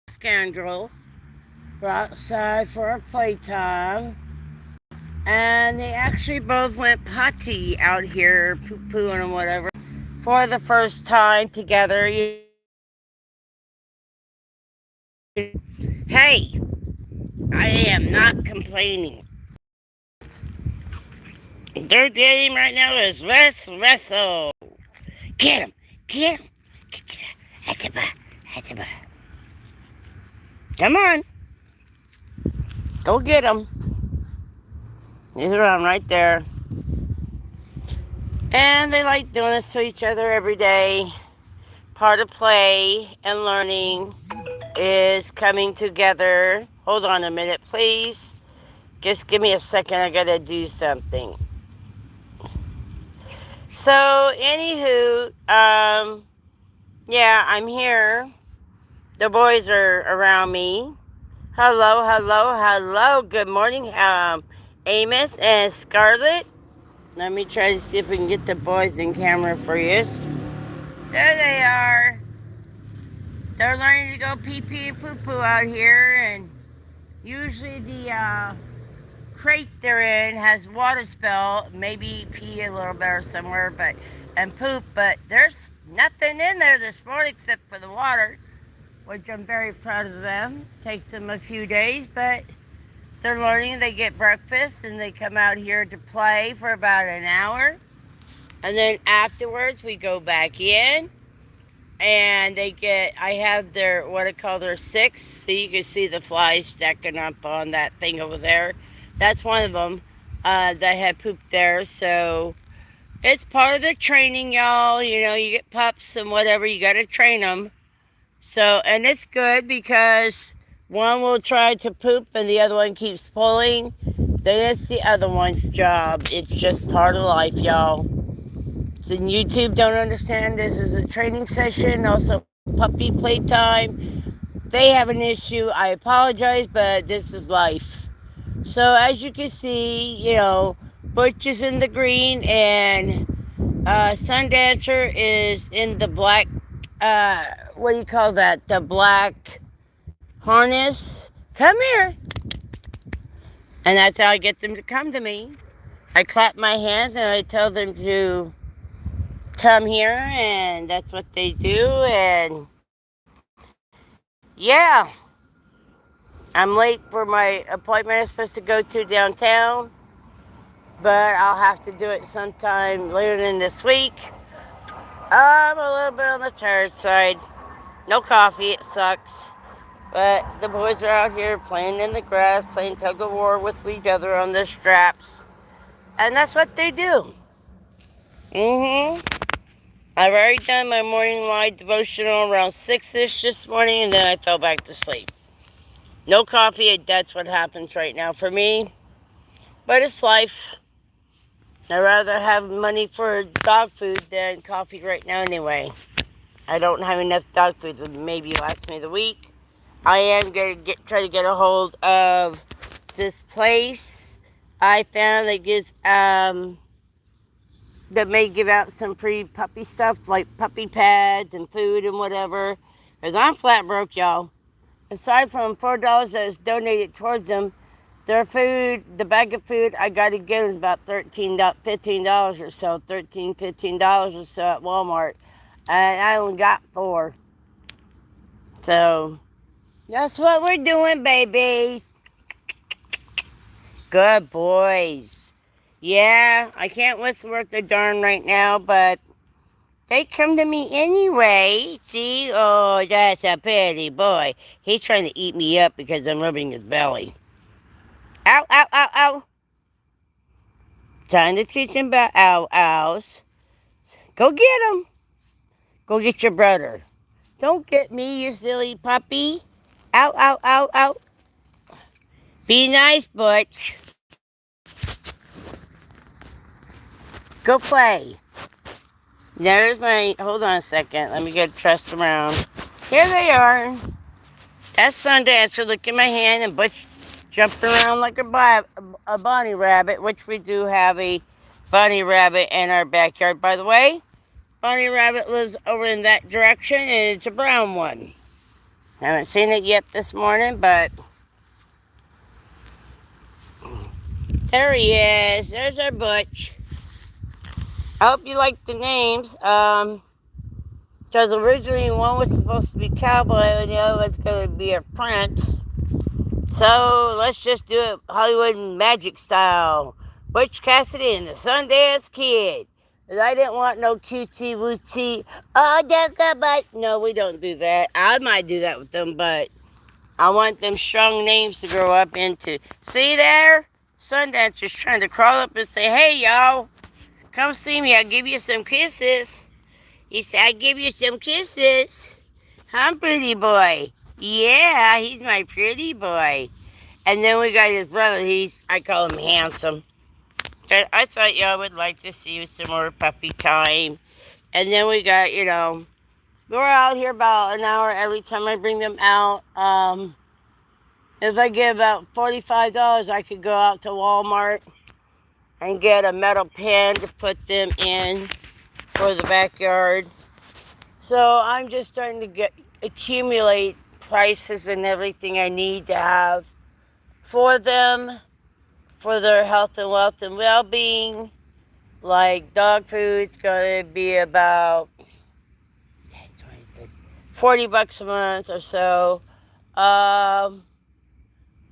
Scroundrels. We're outside for a playtime. And they actually both went potty out here, poo-pooing and whatever, for the first time together. Hey, I am not complaining. Their game right now is wrestle. Get him, get him. Come on, go get him. He's around right there. And they like doing this to each other every day. Part of play and learning is coming together. Hold on a minute, please. Just give me a second. I gotta do something. So, anywho, yeah, I'm here. The boys are around me. Hello, hello, hello. Good morning, Amos and Scarlett. Let me try to see if we can get the boys in camera for you. There they are. They're learning to go pee pee and poo poo out here, and usually the crate they're in has water spill, maybe pee a little bit or somewhere, and poop. But there's nothing in there this morning except for the water, which I'm very proud of them. Takes them a few days, but they're learning. They get breakfast and they come out here to play for about an hour, and then afterwards we go back in. And I have their, what I call their six. So you can see the flies stacking up on that thing over there. That's one of them that had pooped there. So it's part of the training, y'all. You know, you get pups and whatever, you got to train them. So, and it's good because one will try to poop and the other one keeps pulling. Then it's the other one's job. It's just part of life, y'all. So YouTube don't understand this is a training session, also puppy playtime. They have an issue. I apologize, but this is life. So as you can see, you know, Butch is in the green and Sundancer is in the black, what do you call that? The black harness. Come here. And that's how I get them to come to me. I clap my hands and I tell them to come here, and that's what they do. And yeah, I'm late for my appointment I'm supposed to go to downtown, but I'll have to do it sometime later in this week. I'm a little bit on the tired side. No coffee, it sucks. But the boys are out here playing in the grass, playing tug of war with each other on their straps. And that's what they do. I've already done my morning light devotional around 6-ish this morning, and then I fell back to sleep. No coffee, that's what happens right now for me. But it's life. I'd rather have money for dog food than coffee right now anyway. I don't have enough dog food to maybe last me the week. I am going to try to get a hold of this place I found that gives, that may give out some free puppy stuff like puppy pads and food and whatever. Because I'm flat broke, y'all. Aside from $4 that is donated towards them, their food, the bag of food I got to get is about $15 or so, $15 or so at Walmart. And I only got 4. So, that's what we're doing, babies. Good boys. Yeah, I can't whistle worth a darn right now, but they come to me anyway. See? Oh, that's a pretty boy. He's trying to eat me up because I'm rubbing his belly. Ow, ow, ow, ow. Time to teach him about ow-ows. Go get him. Go get your brother. Don't get me, you silly puppy. Ow, ow, ow, ow. Be nice, Butch. Go play. There's my, hold on a second. Let me get trust around. Here they are. That's Sundancer. Look at my hand, and Butch jumping around like a bunny rabbit, which we do have a bunny rabbit in our backyard, by the way. Bunny rabbit lives over in that direction, and it's a brown one. Haven't seen it yet this morning, but there he is. There's our Butch. I hope you like the names. Because originally one was supposed to be Cowboy and the other was going to be a Prince. So let's just do it Hollywood and Magic style. Butch Cassidy and the Sundance Kid. And I didn't want no cutesy wootsy. Oh, but no, we don't do that. I might do that with them, but I want them strong names to grow up into. See there? Sundance just trying to crawl up and say, hey, y'all, come see me. I'll give you some kisses. He said, I'll give you some kisses. Huh, pretty boy? Yeah, he's my pretty boy. And then we got his brother. I call him Handsome. I thought y'all would like to see some more puppy time. And then we got, we're out here about an hour every time I bring them out. If I get about $45, I could go out to Walmart and get a metal pen to put them in for the backyard. So I'm just starting to accumulate prices and everything I need to have for them, for their health and wealth and well-being. Like dog food's going to be about $40 a month or so.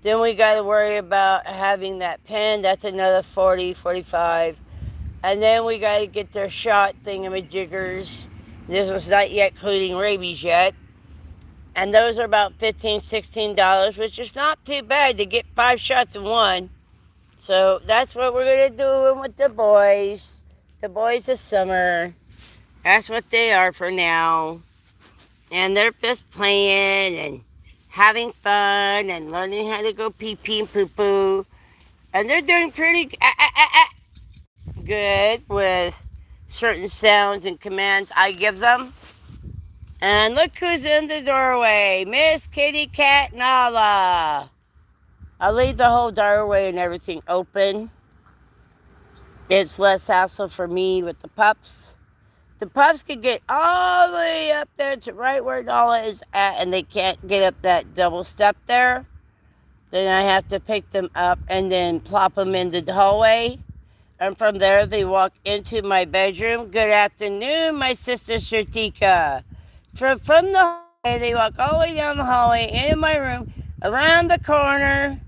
Then we got to worry about having that pen. That's another 40, 45. And then we got to get their shot thingamajiggers. This is not yet including rabies yet. And those are about $15, $16, which is not too bad to get 5 shots in one. So that's what we're going to do with the boys. The boys this summer. That's what they are for now. And they're just playing and having fun and learning how to go pee-pee and poo-poo. And they're doing pretty good with certain sounds and commands I give them. And look who's in the doorway. Miss Kitty Cat Nala. I leave the whole doorway and everything open. It's less hassle for me with the pups. The pups can get all the way up there to right where Nala is at, and they can't get up that double step there. Then I have to pick them up and then plop them in the hallway. And from there, they walk into my bedroom. Good afternoon, my sister Shirtika. From the hallway, they walk all the way down the hallway, into my room, around the corner,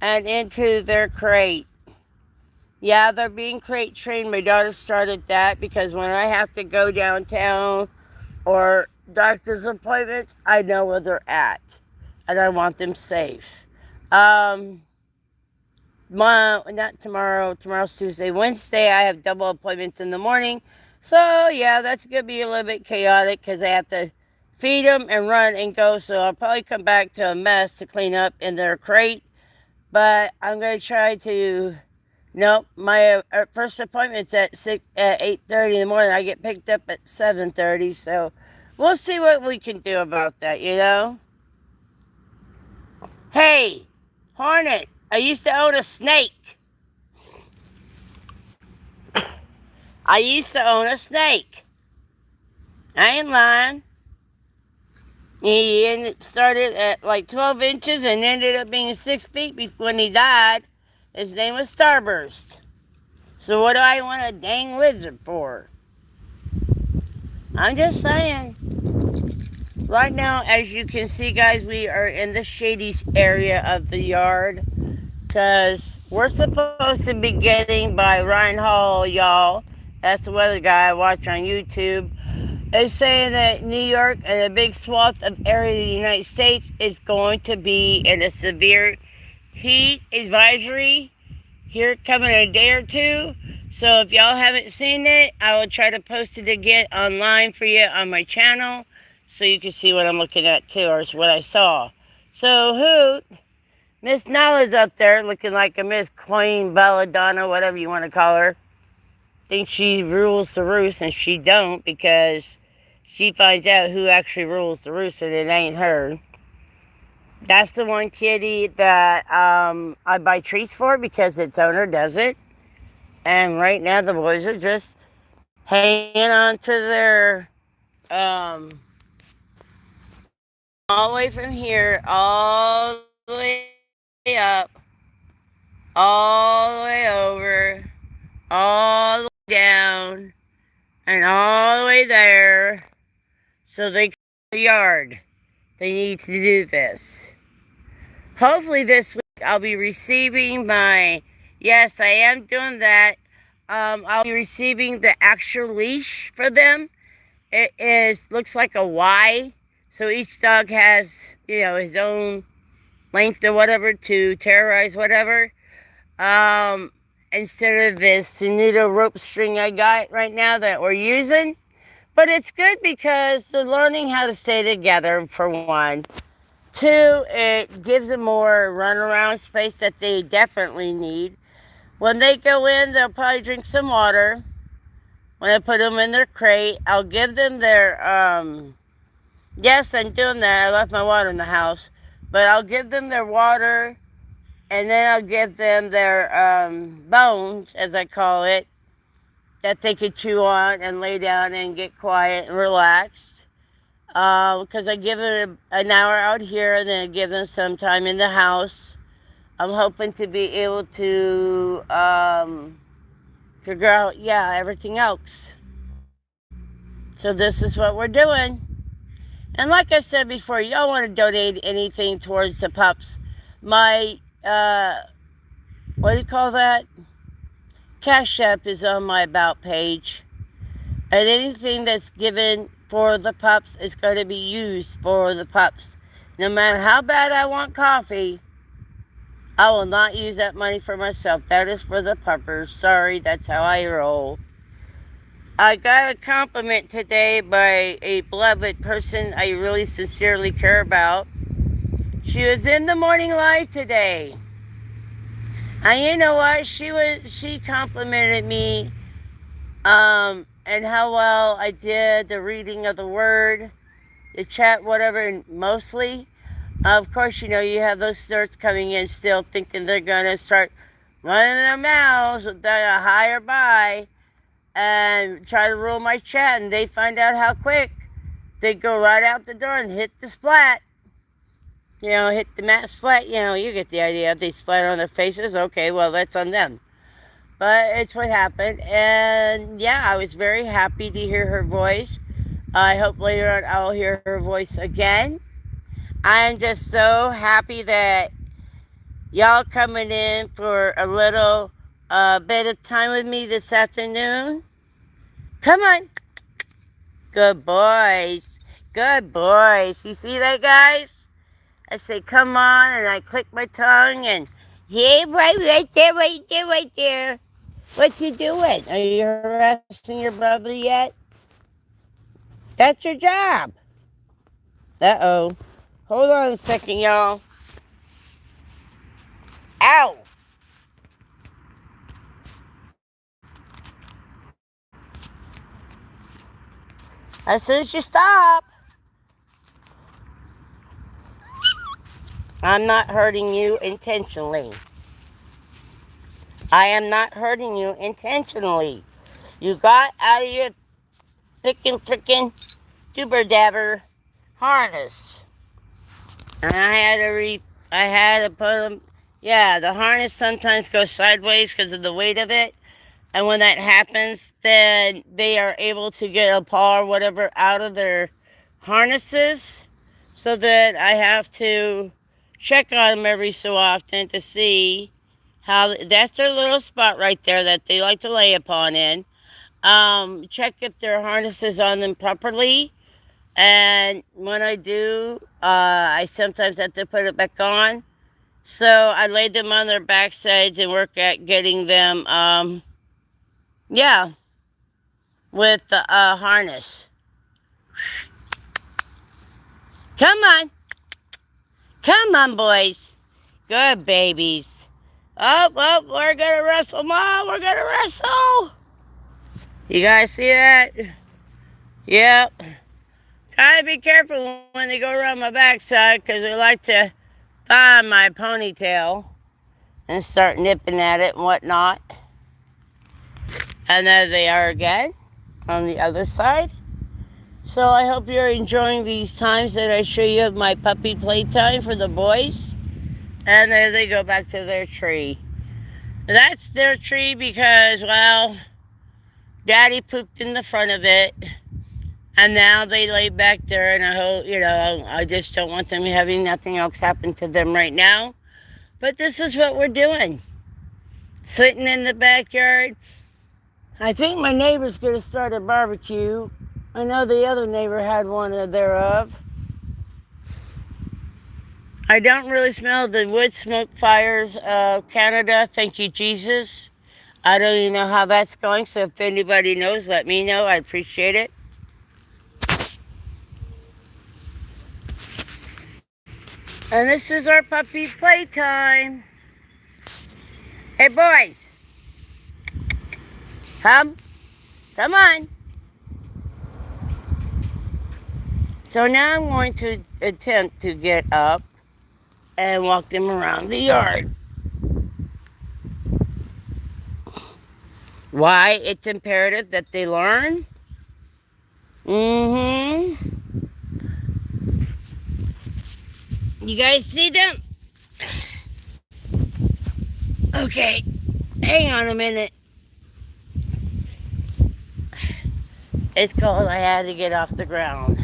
and into their crate. Yeah, they're being crate trained. My daughter started that because when I have to go downtown or doctor's appointments, I know where they're at. And I want them safe. Not tomorrow. Tomorrow's Tuesday. Wednesday, I have double appointments in the morning. So, yeah, that's going to be a little bit chaotic because I have to feed them and run and go. So I'll probably come back to a mess to clean up in their crate. But I'm going to try to... Nope, my first appointment's at 8:30 in the morning. I get picked up at 7:30, so we'll see what we can do about that, Hey, Hornet, I used to own a snake. I used to own a snake. I ain't lying. He started at like 12 inches and ended up being 6 feet when he died. His name was Starburst. So what do I want a dang lizard for? I'm just saying. Right now, as you can see, guys, we are in the shady area of the yard. Because we're supposed to be getting by Ryan Hall, y'all. That's the weather guy I watch on YouTube. Is saying that New York and a big swath of area of the United States is going to be in a severe heat advisory here coming in a day or two. So if y'all haven't seen it, I will try to post it again online for you on my channel so you can see what I'm looking at too, or what I saw. So Hoot, Miss Nala's up there looking like a Miss Queen Belladonna, whatever you want to call her. Thinks she rules the roost, and she don't, because she finds out who actually rules the roost, and it ain't her. That's the one kitty that I buy treats for because its owner does it. And right now the boys are just hanging on to their all the way from here, all the way up, all the way over, all the way down, and all the way there. So they can the yard. They need to do this. Hopefully this week I'll be receiving my, yes, I am doing that. I'll be receiving the actual leash for them. Looks like a Y. So each dog has, his own length or whatever to terrorize whatever. Instead of this Sunito rope string I got right now that we're using. But it's good because they're learning how to stay together, for one. Two, it gives them more runaround space that they definitely need. When they go in, they'll probably drink some water. When I put them in their crate, I'll give them their, yes, I'm doing that. I left my water in the house. But I'll give them their water, and then I'll give them their bones, as I call it, that they could chew on and lay down and get quiet and relaxed. Because I give them an hour out here, and then I give them some time in the house. I'm hoping to be able to figure out, everything else. So this is what we're doing. And like I said before, y'all want to donate anything towards the pups. My, what do you call that? Cash App is on my About page. And anything that's given for the pups is going to be used for the pups. No matter how bad I want coffee, I will not use that money for myself. That is for the puppers. Sorry, that's how I roll. I got a compliment today by a beloved person I really sincerely care about. She was in the morning live today. And you know what? She complimented me and how well I did the reading of the word, the chat, whatever, mostly. Of course, you have those sorts coming in still thinking they're going to start running their mouths with a higher buy and try to rule my chat, and they find out how quick they go right out the door and hit the splat. Hit the mat splat. You get the idea. If they splat on their faces, okay, well, that's on them. But it's what happened. And I was very happy to hear her voice. I hope later on I'll hear her voice again. I'm just so happy that y'all coming in for a little bit of time with me this afternoon. Come on. Good boys. Good boys. You see that, guys? I say, come on, and I click my tongue, and right there, right there, right there. What you doing? Are you harassing your brother yet? That's your job. Uh-oh. Hold on a second, y'all. Ow. As soon as you stop. I'm not hurting you intentionally. I am not hurting you intentionally. You got out of your frickin' duber dabber harness. And I had to put them, the harness sometimes goes sideways because of the weight of it. And when that happens, then they are able to get a paw or whatever out of their harnesses. So that I have to check on them every so often to see how, that's their little spot right there that they like to lay upon in. Check if their harness is on them properly. And when I do, I sometimes have to put it back on. So I lay them on their backsides and work at getting them, with the harness. Come on. Come on, boys. Good babies. Oh, we're going to wrestle, Mom. We're going to wrestle. You guys see that? Yep. Gotta be careful when they go around my backside because they like to find my ponytail and start nipping at it and whatnot. And there they are again on the other side. So I hope you're enjoying these times that I show you of my puppy playtime for the boys. And there they go back to their tree. That's their tree because, well, Daddy pooped in the front of it. And now they lay back there, and I hope, I just don't want them having nothing else happen to them right now. But this is what we're doing. Sitting in the backyard. I think my neighbor's going to start a barbecue. I know the other neighbor had one thereof. I don't really smell the wood smoke fires of Canada. Thank you, Jesus. I don't even know how that's going, so if anybody knows, let me know. I appreciate it. And this is our puppy playtime. Hey, boys. Come on. So now I'm going to attempt to get up and walk them around the yard. Why it's imperative that they learn? You guys see them? Okay, hang on a minute. It's cold. I had to get off the ground.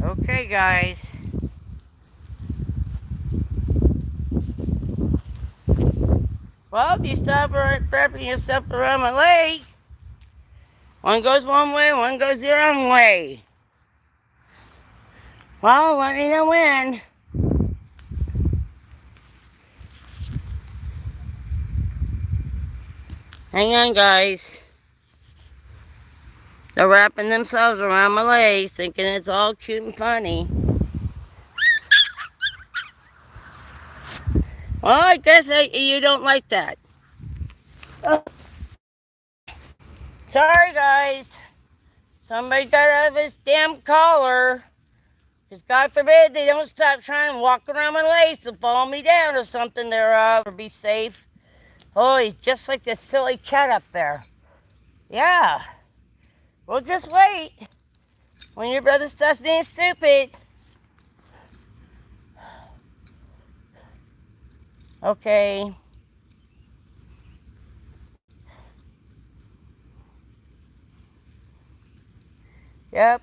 Okay, guys. Well, you stop wrapping yourself around my leg. One goes one way, one goes the wrong way. Well, let me know when. Hang on, guys. They're wrapping themselves around my legs, thinking it's all cute and funny. Well, I guess you don't like that. Sorry, guys. Somebody got out of his damn collar. Because God forbid they don't stop trying to walk around my legs to fall me down or something thereof, or be safe. Oh, he's just like this silly cat up there. Yeah. Well, just wait. When your brother starts being stupid. Okay. Yep.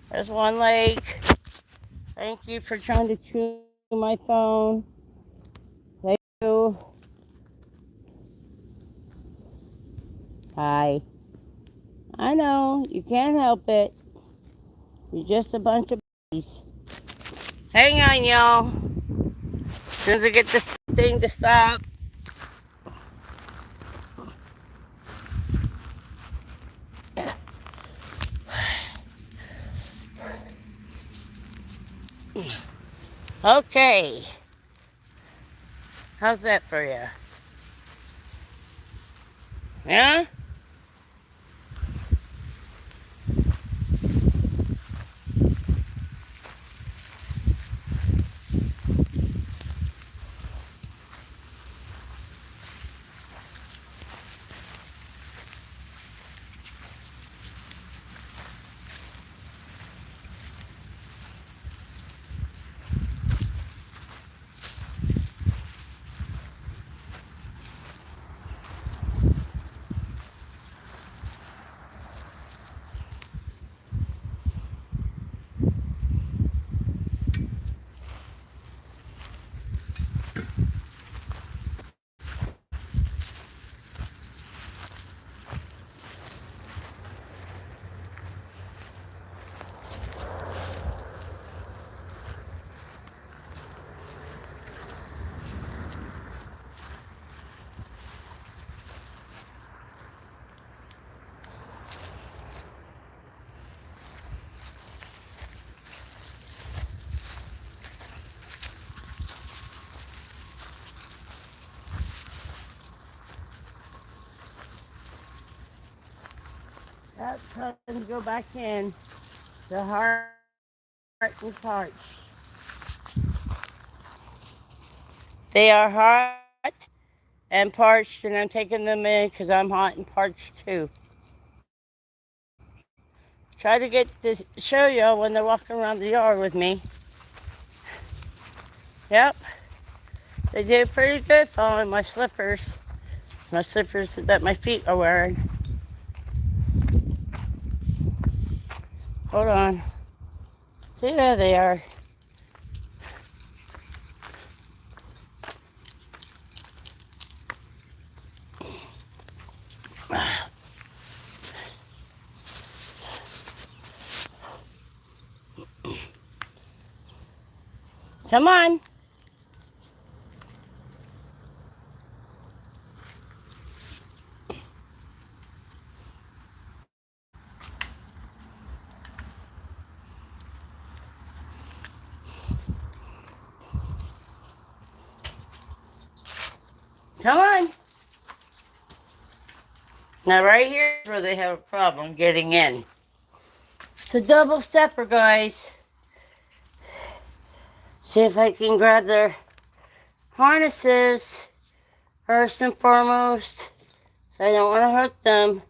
There's one leg. Thank you for trying to chew my phone. Thank you. Hi. I know, you can't help it. You're just a bunch of babies. Hang on, y'all. As soon as I get this thing to stop. Okay. How's that for you? Yeah? That's time to go back in. The heart and parched. They are hot and parched, and I'm taking them in because I'm hot and parched too. Try to get to show y'all when they're walking around the yard with me. Yep, they did pretty good following my slippers that my feet are wearing. Hold on. See, there they are. Come on. Come on. Now right here is where they have a problem getting in. It's a double stepper, guys. See if I can grab their harnesses first and foremost. So I don't want to hurt them.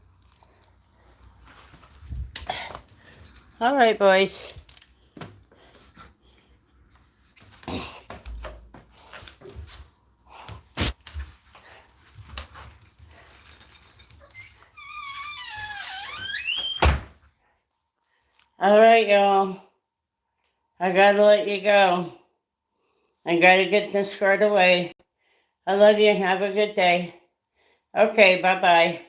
All right, boys. All right, y'all. I gotta let you go. I gotta get this squared away. I love you. Have a good day. Okay, bye-bye.